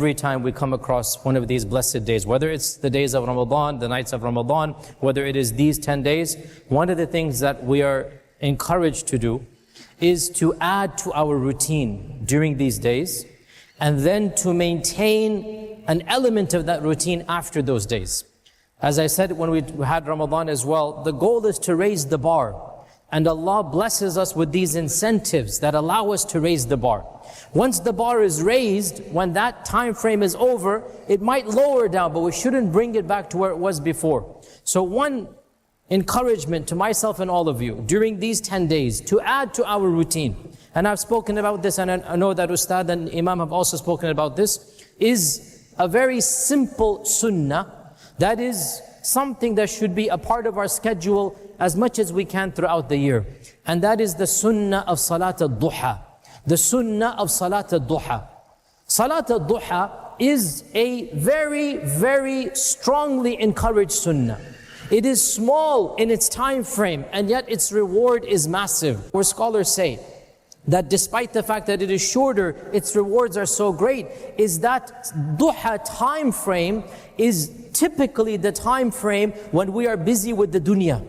every time we come across one of these blessed days, whether it's the days of Ramadan, the nights of Ramadan, whether it is these 10 days, one of the things that we are encouraged to do is to add to our routine during these days, and then to maintain an element of that routine after those days. As I said when we had Ramadan as well, the goal is to raise the bar. And Allah blesses us with these incentives that allow us to raise the bar. Once the bar is raised, when that time frame is over, it might lower down, but we shouldn't bring it back to where it was before. So one encouragement to myself and all of you, during these 10 days, to add to our routine, and I've spoken about this, and I know that Ustad and Imam have also spoken about this, is a very simple sunnah, that is something that should be a part of our schedule as much as we can throughout the year. And that is the sunnah of Salat al-Duha. The sunnah of Salat al-Duha. Salat al-Duha is a very, very strongly encouraged sunnah. It is small in its time frame, and yet its reward is massive. Where scholars say that despite the fact that it is shorter, its rewards are so great, is that duha time frame is typically the time frame when we are busy with the dunya.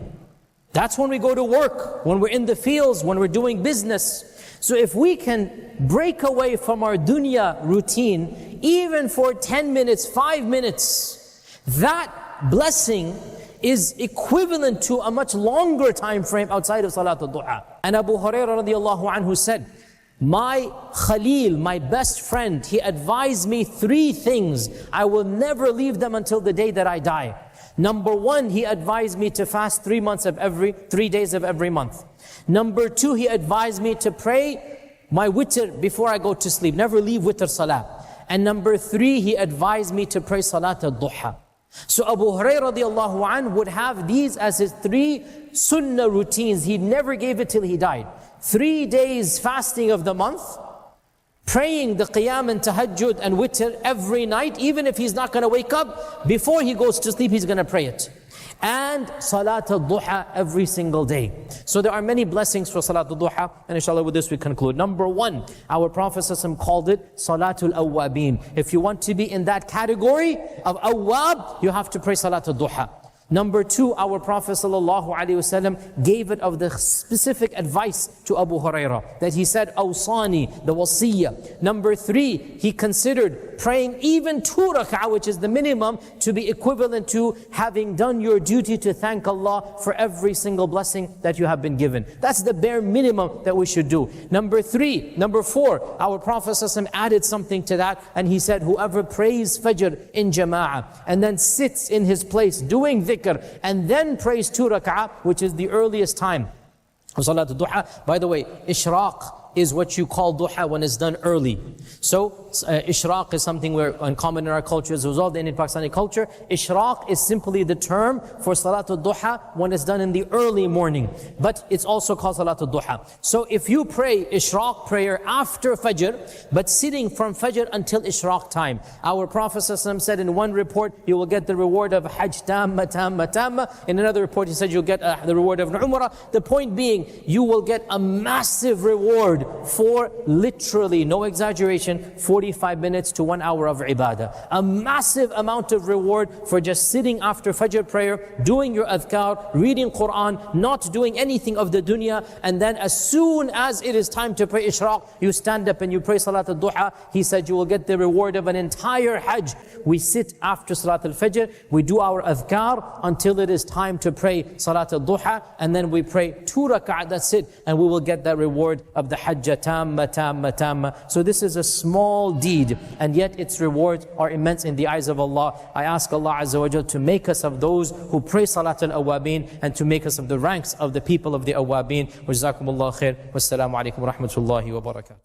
That's when we go to work, when we're in the fields, when we're doing business. So if we can break away from our dunya routine, even for 10 minutes, 5 minutes, that blessing is equivalent to a much longer time frame outside of Salat al-Duha. And Abu Hurairah radiallahu anhu said, my Khalil, my best friend, he advised me 3 things. I will never leave them until the day that I die. Number 1, he advised me to fast 3 days of every month. Number 2, he advised me to pray my witr before I go to sleep. Never leave witr salah. And number 3, he advised me to pray Salat al-Duha. So Abu Hurairah radiallahu anhu would have these as his 3 sunnah routines. He never gave it till he died. 3 days fasting of the month, praying the qiyam and tahajjud and witr every night, even if he's not going to wake up, before he goes to sleep, he's going to pray it. And Salat al-Duha every single day. So there are many blessings for Salat al-Duha, and inshallah with this we conclude. Number 1, our Prophet ﷺ called it Salatul Awwabin. If you want to be in that category of Awwab, you have to pray Salat al-Duha. Number 2, our Prophet ﷺ gave it of the specific advice to Abu Hurairah, that he said, Awsani, the wasiyah. Number 3, he considered praying even 2 rak'ah, which is the minimum, to be equivalent to having done your duty to thank Allah for every single blessing that you have been given. That's the bare minimum that we should do. Number 4, our Prophet ﷺ added something to that, and he said, whoever prays Fajr in Jama'ah, and then sits in his place doing dhikr, and then prays 2 rak'ah, which is the earliest time of Salat al-Duha. By the way, Ishraq is what you call duha when it's done early. So Ishraq is something where uncommon in our culture, as a result of the Indian Pakistani culture. Ishraq is simply the term for Salat al-Duha when it's done in the early morning. But it's also called Salat al-Duha. So if you pray Ishraq prayer after Fajr, but sitting from Fajr until Ishraq time, our Prophet ﷺ said in one report, you will get the reward of Hajj tamma tamma tamma. In another report he said you'll get the reward of Umrah. The point being, you will get a massive reward for literally, no exaggeration, 45 minutes to 1 hour of ibadah. A massive amount of reward for just sitting after Fajr prayer, doing your adhkar, reading Quran, not doing anything of the dunya, and then as soon as it is time to pray Ishraq, you stand up and you pray Salat al-Duha. He said you will get the reward of an entire Hajj. We sit after Salat al-Fajr, we do our adhkar until it is time to pray Salat al-Duha, and then we pray 2 rak'ah, that's it, and we will get that reward of the Hajj tamma tamma tamma. So this is a small deed, and yet its rewards are immense in the eyes of Allah. I ask Allah Azza wa Jal to make us of those who pray Salat al-Awwabin, and to make us of the ranks of the people of the Awwabin. Wa jazakumullahu khair. Wassalamu alaikum wa rahmatullahi wa barakatuh.